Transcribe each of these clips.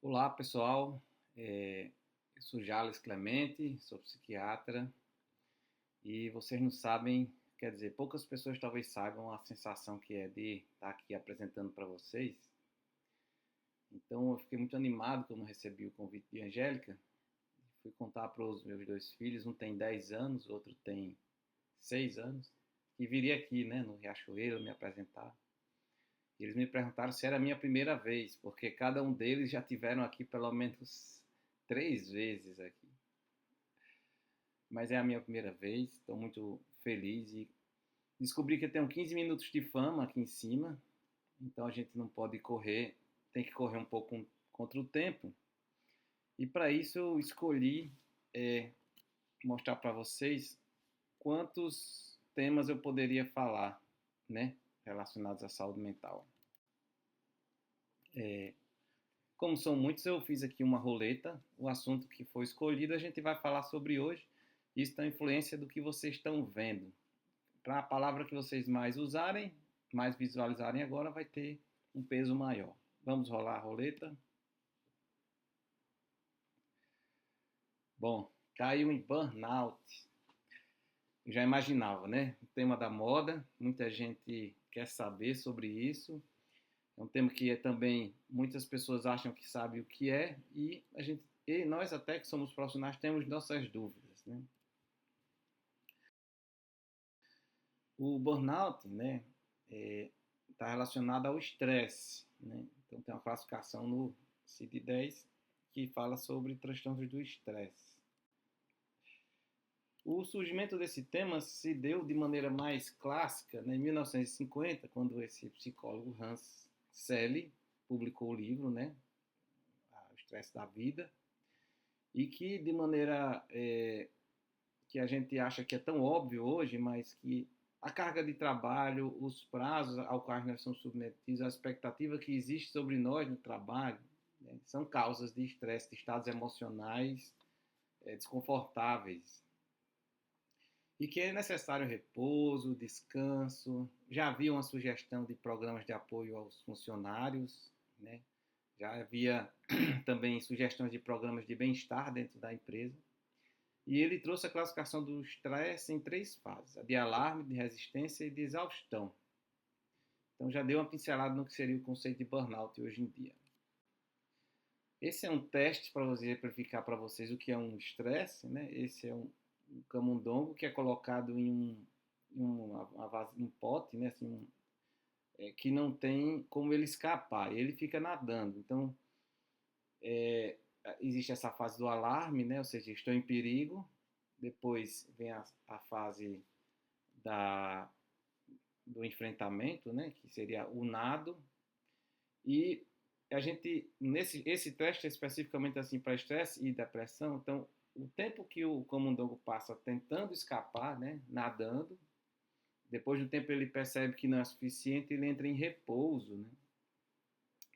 Olá, pessoal. Eu sou Jales Clemente, sou psiquiatra e vocês não sabem, quer dizer, poucas pessoas talvez saibam a sensação que é de estar aqui apresentando para vocês. Então, eu fiquei muito animado quando recebi o convite de Angélica. Fui contar para os meus dois filhos, um tem 10 anos, o outro tem 6 anos, que viria aqui, né, no Riachuelo, me apresentar. E eles me perguntaram se era a minha primeira vez, porque cada um deles já tiveram aqui pelo menos 3 vezes aqui. Mas é a minha primeira vez, estou muito feliz e descobri que eu tenho 15 minutos de fama aqui em cima, então a gente não pode correr, tem que correr um pouco contra o tempo. E para isso eu escolhi é, mostrar para vocês quantos temas eu poderia falar, né, relacionados à saúde mental. Como são muitos, eu fiz aqui uma roleta. O assunto que foi escolhido a gente vai falar sobre hoje. Isso tem influência do que vocês estão vendo. Para a palavra que vocês mais usarem, mais visualizarem agora, vai ter um peso maior. Vamos rolar a roleta? Bom, caiu em burnout. Eu já imaginava, né? O tema da moda, muita gente quer saber sobre isso. É um tema que também muitas pessoas acham que sabem o que é e nós até que somos profissionais temos nossas dúvidas, né? O burnout, né, está relacionado ao estresse, né? Então tem uma classificação no CID-10 que fala sobre transtornos do estresse. O surgimento desse tema se deu de maneira mais clássica, né, em 1950, quando esse psicólogo Hans Selye publicou o livro, né, O Estresse da Vida, e que de maneira que a gente acha que é tão óbvio hoje, mas que a carga de trabalho, os prazos ao quais nós somos submetidos, a expectativa que existe sobre nós no trabalho, né, são causas de estresse, de estados emocionais desconfortáveis. E que é necessário repouso, descanso. Já havia uma sugestão de programas de apoio aos funcionários, né? Já havia também sugestões de programas de bem-estar dentro da empresa. E ele trouxe a classificação do estresse em 3 fases: a de alarme, de resistência e de exaustão. Então já deu uma pincelada no que seria o conceito de burnout hoje em dia. Esse é um teste para exemplificar para vocês o que é um estresse, né? Esse é um camundongo que é colocado em um pote, né? Assim, que não tem como ele escapar, ele fica nadando. Então, existe essa fase do alarme, né? Ou seja, estou em perigo. Depois vem a fase da, do enfrentamento, né? Que seria o nado. E a gente, esse teste é especificamente assim para estresse e depressão. Então, o tempo que o camundongo passa tentando escapar, né? Nadando, depois do tempo ele percebe que não é suficiente, ele entra em repouso, né?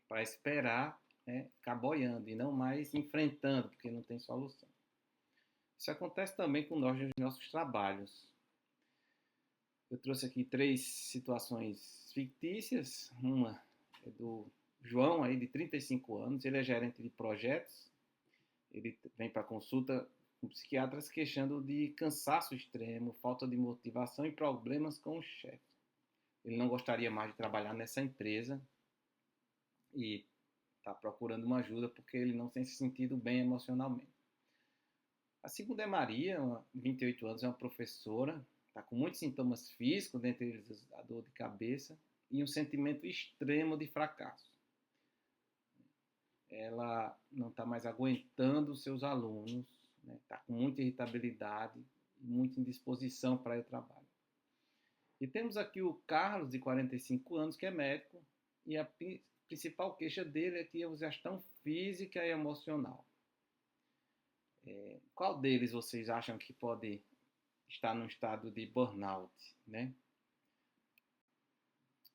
Para esperar, né, ficar boiando e não mais enfrentando, porque não tem solução. Isso acontece também com nós nos nossos trabalhos. Eu trouxe aqui 3 situações fictícias. Uma é do João, aí, de 35 anos, ele é gerente de projetos. Ele vem para consulta com psiquiatras queixando de cansaço extremo, falta de motivação e problemas com o chefe. Ele não gostaria mais de trabalhar nessa empresa e está procurando uma ajuda porque ele não tem se sentido bem emocionalmente. A segunda é Maria, 28 anos, é uma professora, está com muitos sintomas físicos, dentre eles a dor de cabeça e um sentimento extremo de fracasso. Ela não está mais aguentando os seus alunos, né? Está com muita irritabilidade e muita indisposição para ir ao trabalho. E temos aqui o Carlos, de 45 anos, que é médico, e a principal queixa dele é que é exaustão física e emocional. Qual deles vocês acham que pode estar num estado de burnout, né?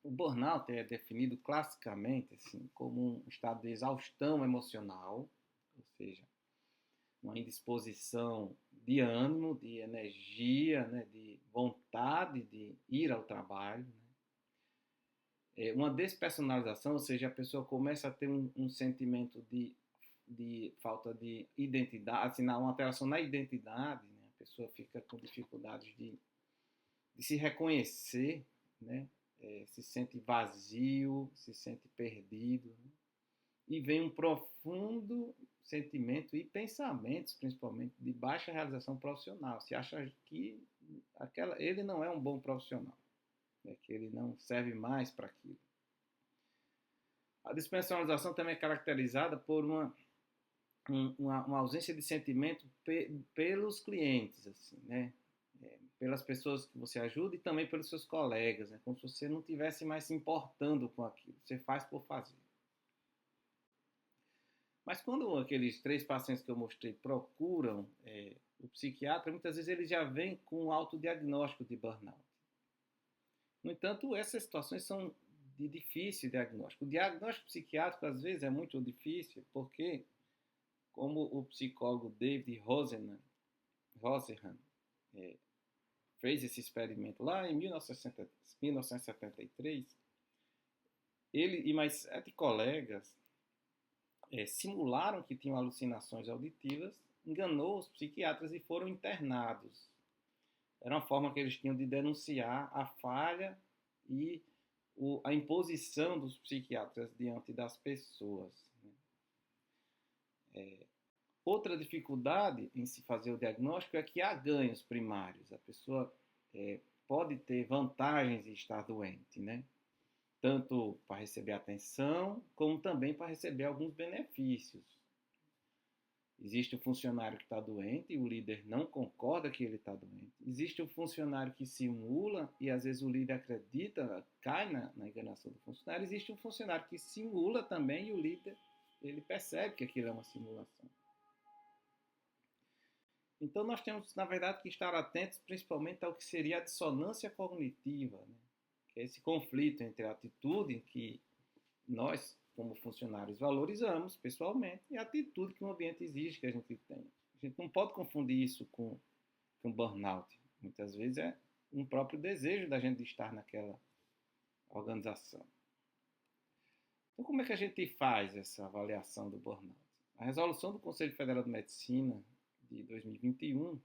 O burnout é definido classicamente assim, como um estado de exaustão emocional, ou seja, uma indisposição de ânimo, de energia, né, de vontade de ir ao trabalho, né? Uma despersonalização, ou seja, a pessoa começa a ter um sentimento de de falta de identidade, assim, uma alteração na identidade, né? A pessoa fica com dificuldades de se reconhecer, né? Se sente vazio, se sente perdido, né? E vem um profundo sentimento e pensamentos, principalmente, de baixa realização profissional. Se acha que ele não é um bom profissional, né? Que ele não serve mais para aquilo. A despersonalização também é caracterizada por uma ausência de sentimento pelos clientes, assim, né? Pelas pessoas que você ajuda e também pelos seus colegas, né? Como se você não estivesse mais se importando com aquilo. Você faz por fazer. Mas quando aqueles 3 pacientes que eu mostrei procuram o psiquiatra, muitas vezes eles já vêm com um autodiagnóstico de burnout. No entanto, essas situações são de difícil diagnóstico. O diagnóstico psiquiátrico, às vezes, é muito difícil, porque, como o psicólogo David Rosenhan fez esse experimento lá em 1973, ele e mais 7 colegas simularam que tinham alucinações auditivas, enganou os psiquiatras e foram internados. Era uma forma que eles tinham de denunciar a falha e a imposição dos psiquiatras diante das pessoas. Outra dificuldade em se fazer o diagnóstico é que há ganhos primários. A pessoa pode ter vantagens de estar doente, né? Tanto para receber atenção, como também para receber alguns benefícios. Existe o funcionário que está doente e o líder não concorda que ele está doente. Existe o funcionário que simula e às vezes o líder acredita, cai na enganação do funcionário. Existe um funcionário que simula também e o líder ele percebe que aquilo é uma simulação. Então nós temos, na verdade, que estar atentos principalmente ao que seria a dissonância cognitiva, né? Que é esse conflito entre a atitude que nós, como funcionários, valorizamos pessoalmente e a atitude que o ambiente exige que a gente tenha. A gente não pode confundir isso com burnout. Muitas vezes é um próprio desejo da gente de estar naquela organização. Então, como é que a gente faz essa avaliação do burnout? A resolução do Conselho Federal de Medicina de 2021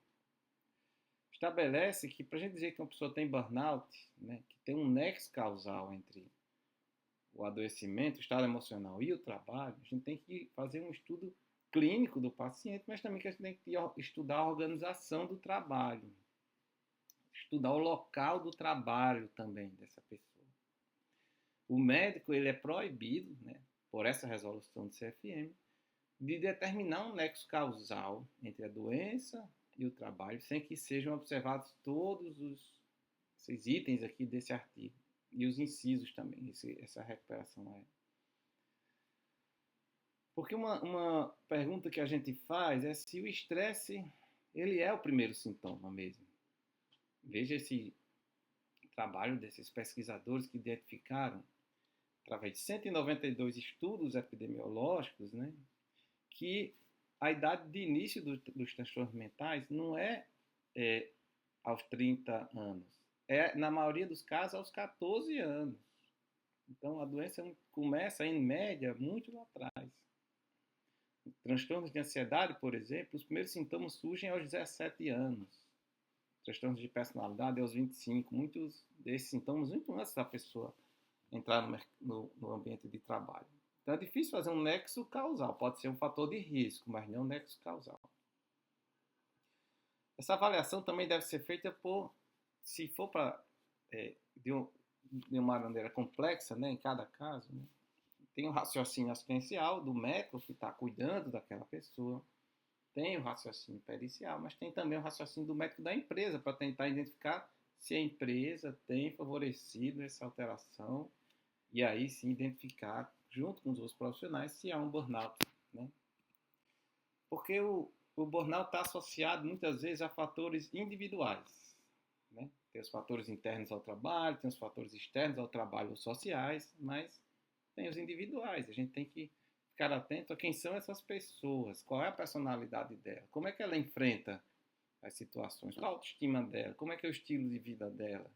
estabelece que, para a gente dizer que uma pessoa tem burnout, né, que tem um nexo causal entre o adoecimento, o estado emocional e o trabalho, a gente tem que fazer um estudo clínico do paciente, mas também que a gente tem que estudar a organização do trabalho, estudar o local do trabalho também dessa pessoa. O médico ele é proibido, né, por essa resolução do CFM, de determinar um nexo causal entre a doença e o trabalho, sem que sejam observados todos esses itens aqui desse artigo. E os incisos também, essa recuperação é. Porque uma pergunta que a gente faz é se o estresse ele é o primeiro sintoma mesmo. Veja esse trabalho desses pesquisadores que identificaram, através de 192 estudos epidemiológicos, né, que a idade de início dos transtornos mentais não é aos 30 anos. É, na maioria dos casos, aos 14 anos. Então, a doença começa, em média, muito lá atrás. Transtornos de ansiedade, por exemplo, os primeiros sintomas surgem aos 17 anos. Transtornos de personalidade aos 25. Muitos desses sintomas muito antes da pessoa entrar no ambiente de trabalho. Então, é difícil fazer um nexo causal. Pode ser um fator de risco, mas não um nexo causal. Essa avaliação também deve ser feita se for para de uma maneira complexa, né, em cada caso, né, tem o raciocínio assistencial do médico que está cuidando daquela pessoa, tem o raciocínio pericial, mas tem também o raciocínio do médico da empresa para tentar identificar se a empresa tem favorecido essa alteração e aí sim identificar, junto com os outros profissionais, se há um burnout, né? Porque o burnout está associado muitas vezes a fatores individuais, né? Tem os fatores internos ao trabalho, tem os fatores externos ao trabalho sociais, mas tem os individuais. A gente tem que ficar atento a quem são essas pessoas, qual é a personalidade dela, como é que ela enfrenta as situações, qual a autoestima dela, como é que é o estilo de vida dela,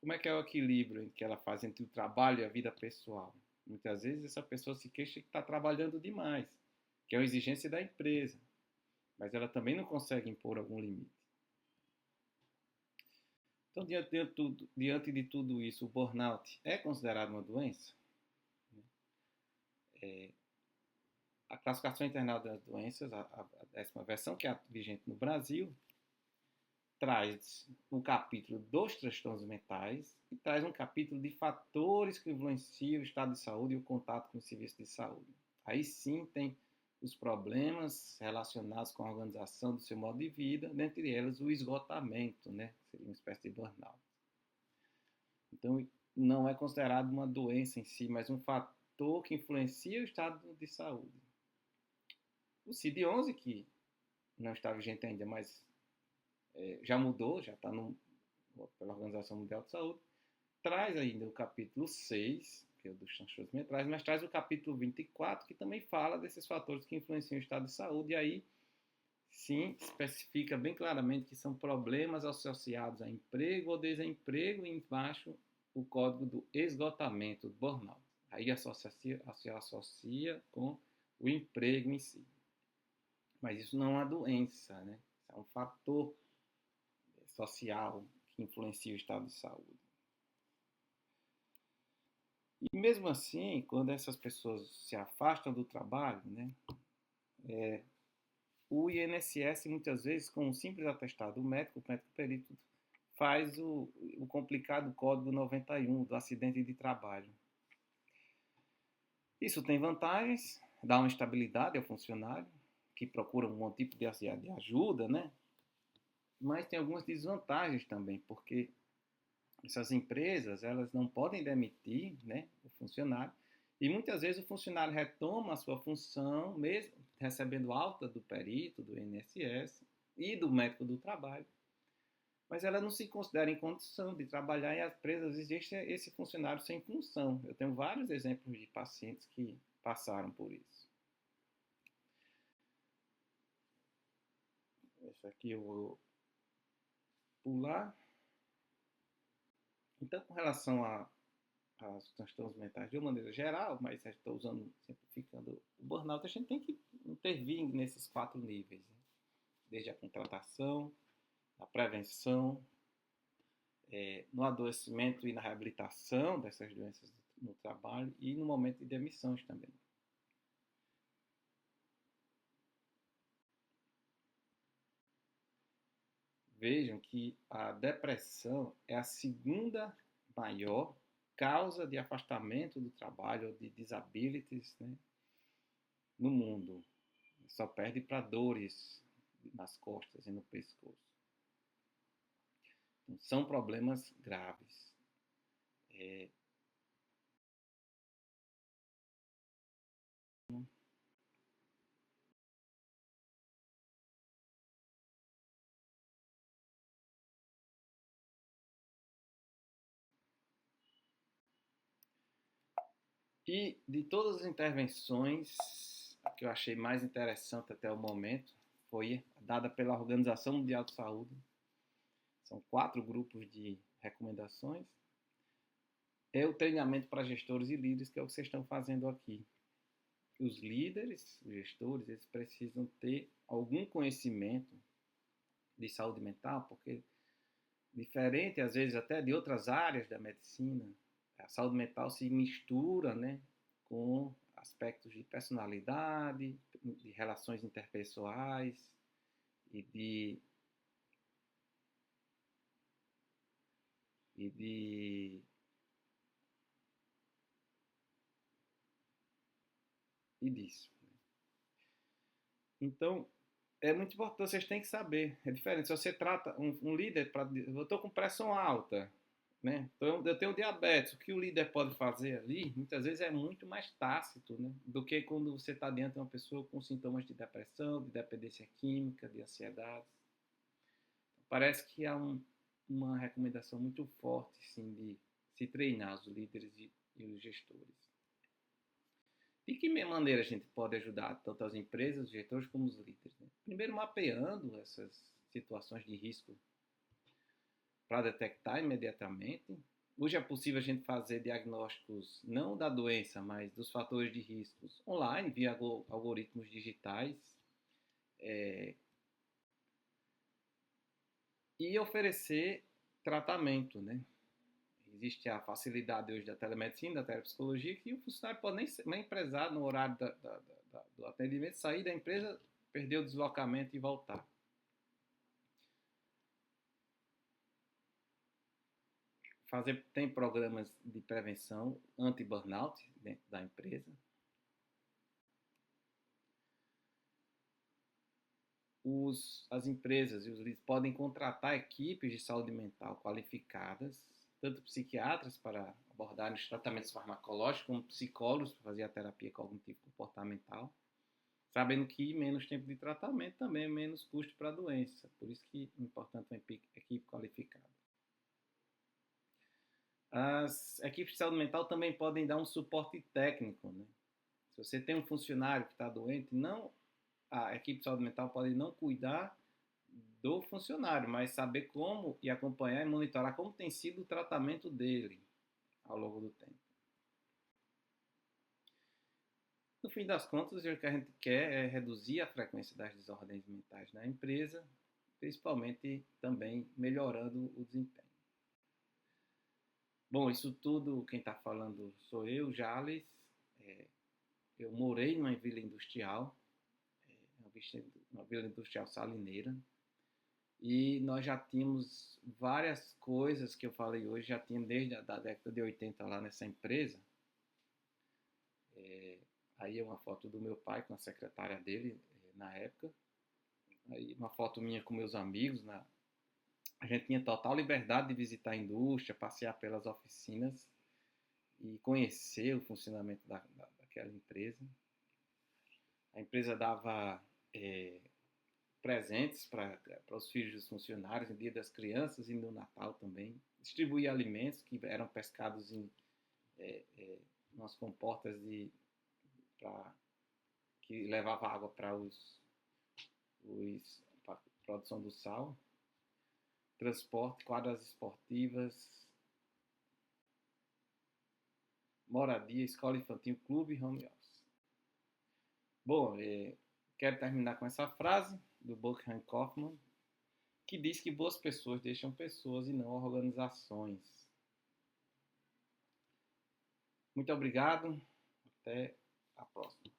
como é que é o equilíbrio que ela faz entre o trabalho e a vida pessoal. Muitas vezes essa pessoa se queixa que está trabalhando demais, que é uma exigência da empresa, mas ela também não consegue impor algum limite. Então, diante de tudo isso, o burnout é considerado uma doença? A classificação internacional das doenças, a 10ª versão, que é a vigente no Brasil, traz um capítulo dos transtornos mentais e traz um capítulo de fatores que influenciam o estado de saúde e o contato com o serviço de saúde. Aí sim tem os problemas relacionados com a organização do seu modo de vida, dentre elas o esgotamento, né? Seria uma espécie de burnout. Então, não é considerado uma doença em si, mas um fator que influencia o estado de saúde. O CID-11, que não está vigente ainda, mas já mudou, já está pela Organização Mundial de Saúde, traz ainda o capítulo 6, que é o dos transtornos mentais, mas traz o capítulo 24, que também fala desses fatores que influenciam o estado de saúde, e aí sim especifica bem claramente que são problemas associados a emprego ou desemprego, e embaixo o código do esgotamento, do burnout. Aí associa com o emprego em si. Mas isso não é uma doença, né? Isso é um fator social que influencia o estado de saúde. E mesmo assim, quando essas pessoas se afastam do trabalho, né, o INSS muitas vezes, com um simples atestado, o médico perito, faz o complicado código 91 do acidente de trabalho. Isso tem vantagens, dá uma estabilidade ao funcionário, que procura um tipo de ajuda, né? Mas tem algumas desvantagens também, porque essas empresas, elas não podem demitir, né, o funcionário, e muitas vezes o funcionário retoma a sua função, mesmo recebendo alta do perito, do INSS e do médico do trabalho, mas ela não se considera em condição de trabalhar e as empresas existe esse funcionário sem função. Eu tenho vários exemplos de pacientes que passaram por isso. Esse aqui eu vou pular. Então, com relação aos transtornos mentais de uma maneira geral, mas estou simplificando o burnout, a gente tem que intervir nesses 4 níveis, né? Desde a contratação, a prevenção, no adoecimento e na reabilitação dessas doenças no trabalho e no momento de demissões também. Vejam que a depressão é a segunda maior causa de afastamento do trabalho ou de disabilities, né, no mundo. Só perde para dores nas costas e no pescoço. Então, são problemas graves. E de todas as intervenções, a que eu achei mais interessante até o momento foi dada pela Organização Mundial de Saúde. São 4 grupos de recomendações. É o treinamento para gestores e líderes, que é o que vocês estão fazendo aqui. Os líderes, os gestores, eles precisam ter algum conhecimento de saúde mental, porque diferente, às vezes, até de outras áreas da medicina, a saúde mental se mistura, né, com aspectos de personalidade, de relações interpessoais e disso. Então, é muito importante, vocês têm que saber. É diferente. Se você trata um líder, eu estou com pressão alta, né? Então, eu tenho diabetes. O que o líder pode fazer ali, muitas vezes é muito mais tácito, né, do que quando você está diante de uma pessoa com sintomas de depressão, de dependência química, de ansiedade. Parece que há uma recomendação muito forte, sim, de se treinar os líderes e os gestores. De que maneira a gente pode ajudar tanto as empresas, os gestores, como os líderes? Né? Primeiro, mapeando essas situações de risco para detectar imediatamente, Hoje é possível a gente fazer diagnósticos não da doença, mas dos fatores de riscos online, via algoritmos digitais, é, e oferecer tratamento, né? Existe a facilidade hoje da telemedicina, da telepsicologia, que o funcionário pode nem empresar no horário do atendimento, sair da empresa, perder o deslocamento e voltar. Tem programas de prevenção anti-burnout dentro da empresa. As empresas e os líderes podem contratar equipes de saúde mental qualificadas, tanto psiquiatras para abordar os tratamentos farmacológicos, como psicólogos para fazer a terapia cognitivo-comportamental, sabendo que menos tempo de tratamento também é menos custo para a doença. Por isso que é importante uma equipe qualificada. As equipes de saúde mental também podem dar um suporte técnico, né? Se você tem um funcionário que está doente, a equipe de saúde mental pode não cuidar do funcionário, mas saber como e acompanhar e monitorar como tem sido o tratamento dele ao longo do tempo. No fim das contas, o que a gente quer é reduzir a frequência das desordens mentais na empresa, principalmente também melhorando o desempenho. Bom, isso tudo, quem está falando sou eu, Jales. Eu morei numa vila industrial, uma vila industrial salineira, e nós já tínhamos várias coisas que eu falei hoje, já tinha desde a década de 80 lá nessa empresa. Aí é uma foto do meu pai com a secretária dele na época. Aí uma foto minha com meus amigos. A gente tinha total liberdade de visitar a indústria, passear pelas oficinas e conhecer o funcionamento daquela empresa. A empresa dava presentes para os filhos dos funcionários no Dia das Crianças e no Natal também. Distribuía alimentos que eram pescados em umas comportas que levava água para a produção do sal. Transporte, quadras esportivas, moradia, escola infantil, clube e home office. Bom, quero terminar com essa frase do Burkhard Kaufmann, que diz que boas pessoas deixam pessoas e não organizações. Muito obrigado, até a próxima.